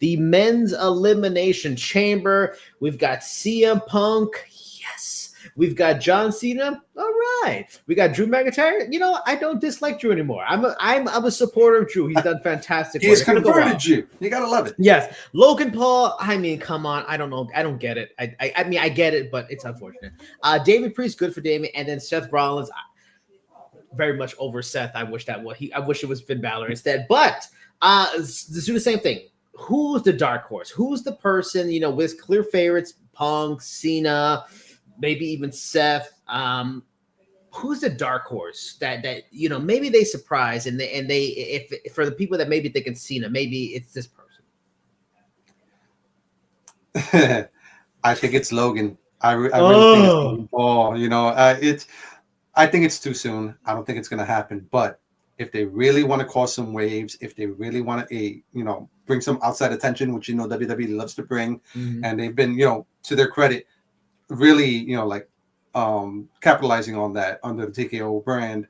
the men's elimination chamber. We've got CM Punk. Yes. We've got John Cena. All right. We got Drew McIntyre. You know, I don't dislike Drew anymore. I'm a supporter of Drew. He's done fantastic. He has converted Drew. You gotta love it. Yes. Logan Paul. I mean, come on. I don't know. I don't get it. I mean, I get it, but it's unfortunate. Damian Priest, good for Damian, and then Seth Rollins. Very much over Seth. I wish it was Finn Balor instead. But let's do the same thing. Who's the dark horse? Who's the person, you know, with clear favorites? Punk, Cena, maybe even Seth. Who's the dark horse that you know, maybe they surprise and they if for the people that maybe thinking Cena, maybe it's this person. I think it's Logan. I really think it's Logan Paul. You know, I think it's too soon. I don't think it's going to happen. But if they really want to cause some waves, if they really want to, you know, bring some outside attention, which, you know, WWE loves to bring, and they've been, you know, to their credit, really, you know, like capitalizing on that under the TKO brand,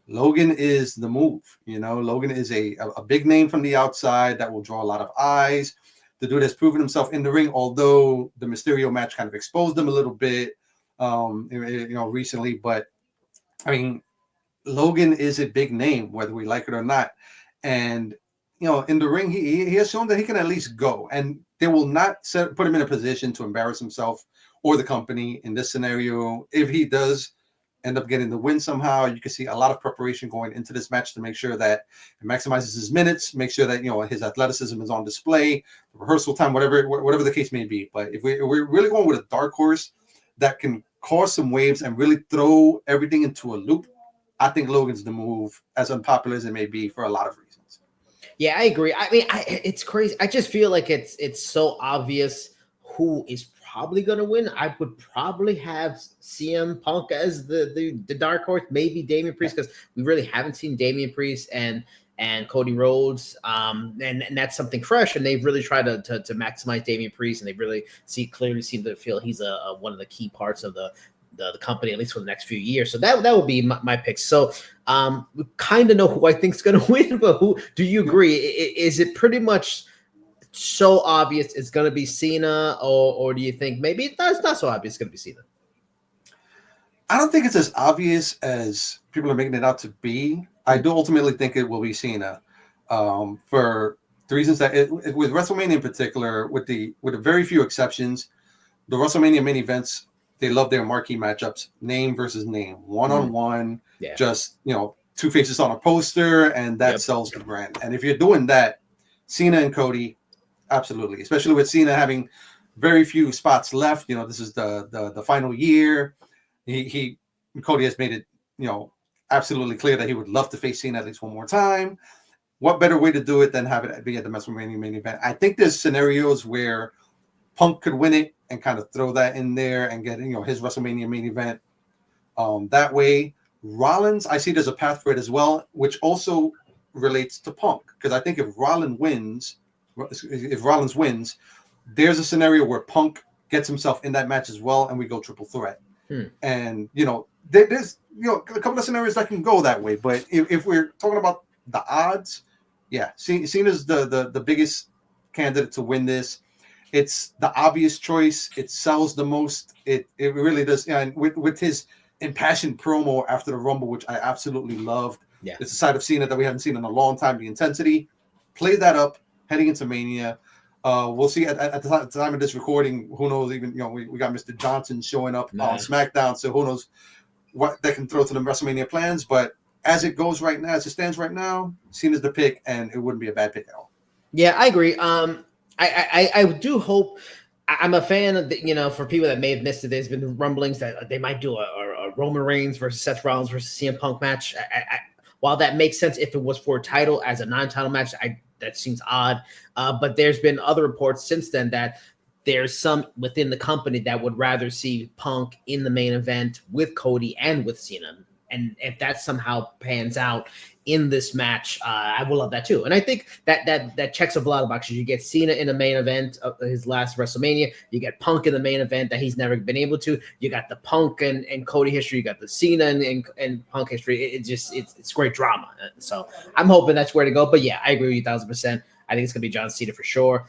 Logan is the move. You know, Logan is a big name from the outside that will draw a lot of eyes. The dude has proven himself in the ring, although the Mysterio match kind of exposed him a little bit, you know, recently. But I mean, Logan is a big name, whether we like it or not. And, you know, in the ring, he has shown that he can at least go. And they will not put him in a position to embarrass himself or the company in this scenario. If he does end up getting the win somehow, you can see a lot of preparation going into this match to make sure that it maximizes his minutes, make sure that, you know, his athleticism is on display, rehearsal time, whatever the case may be. But if we're really going with a dark horse that can cause some waves and really throw everything into a loop, I think Logan's the move, as unpopular as it may be for a lot of reasons. Yeah, I agree. I mean, it's crazy. I just feel like it's so obvious who is probably going to win. I would probably have CM Punk as the dark horse, maybe Damian Priest, because we really haven't seen Damian Priest and Cody Rhodes, and that's something fresh. And they've really tried to maximize Damian Priest, and they really clearly seem to feel he's one of the key parts of the company, at least for the next few years. So that would be my pick. So we kind of know who I think is going to win, but who do you agree? Is it pretty much so obvious it's going to be Cena, or do you think maybe it's not so obvious it's going to be Cena? I don't think it's as obvious as people are making it out to be. I do ultimately think it will be Cena, for the reasons that with WrestleMania in particular, with the very few exceptions, the WrestleMania main events, they love their marquee matchups, name versus name, one-on-one, just, you know, two faces on a poster, and that sells the brand. And if you're doing that, Cena and Cody, absolutely, especially with Cena having very few spots left. You know, this is the final year. Cody has made it, you know, absolutely clear that he would love to face Cena at least one more time. What better way to do it than have it be at the WrestleMania main event? I think there's scenarios where Punk could win it and kind of throw that in there and get, you know, his WrestleMania main event that way. Rollins, I see there's a path for it as well, which also relates to Punk, because I think if Rollins wins, there's a scenario where Punk gets himself in that match as well, and we go triple threat. And, you know, there's, you know, a couple of scenarios that can go that way. But if we're talking about the odds, yeah, Cena's the biggest candidate to win this. It's the obvious choice. It sells the most. It really does. And with his impassioned promo after the Rumble, which I absolutely loved. Yeah, it's a side of Cena that we haven't seen in a long time. The intensity, play that up heading into Mania. We'll see at the time of this recording. Who knows? Even, you know, we got Mr. Johnson showing up on SmackDown, so who knows what they can throw to the WrestleMania plans. But as it goes right now, as it stands right now, Cena's the pick, and it wouldn't be a bad pick at all. Yeah, I agree. I do hope. I'm a fan of you know, for people that may have missed it, there's been rumblings that they might do a Roman Reigns versus Seth Rollins versus CM Punk match. While that makes sense if it was for a title, as a non-title match, that seems odd. But there's been other reports since then that there's some within the company that would rather see Punk in the main event with Cody and with Cena. And if that somehow pans out in this match, I will love that too. And I think that checks off a lot of boxes. You get Cena in the main event of his last WrestleMania. You get Punk in the main event that he's never been able to. You got the Punk and Cody history. You got the Cena and Punk history. It's great drama. So I'm hoping that's where to go. But yeah, I agree with you 1,000%. I think it's gonna be John Cena for sure.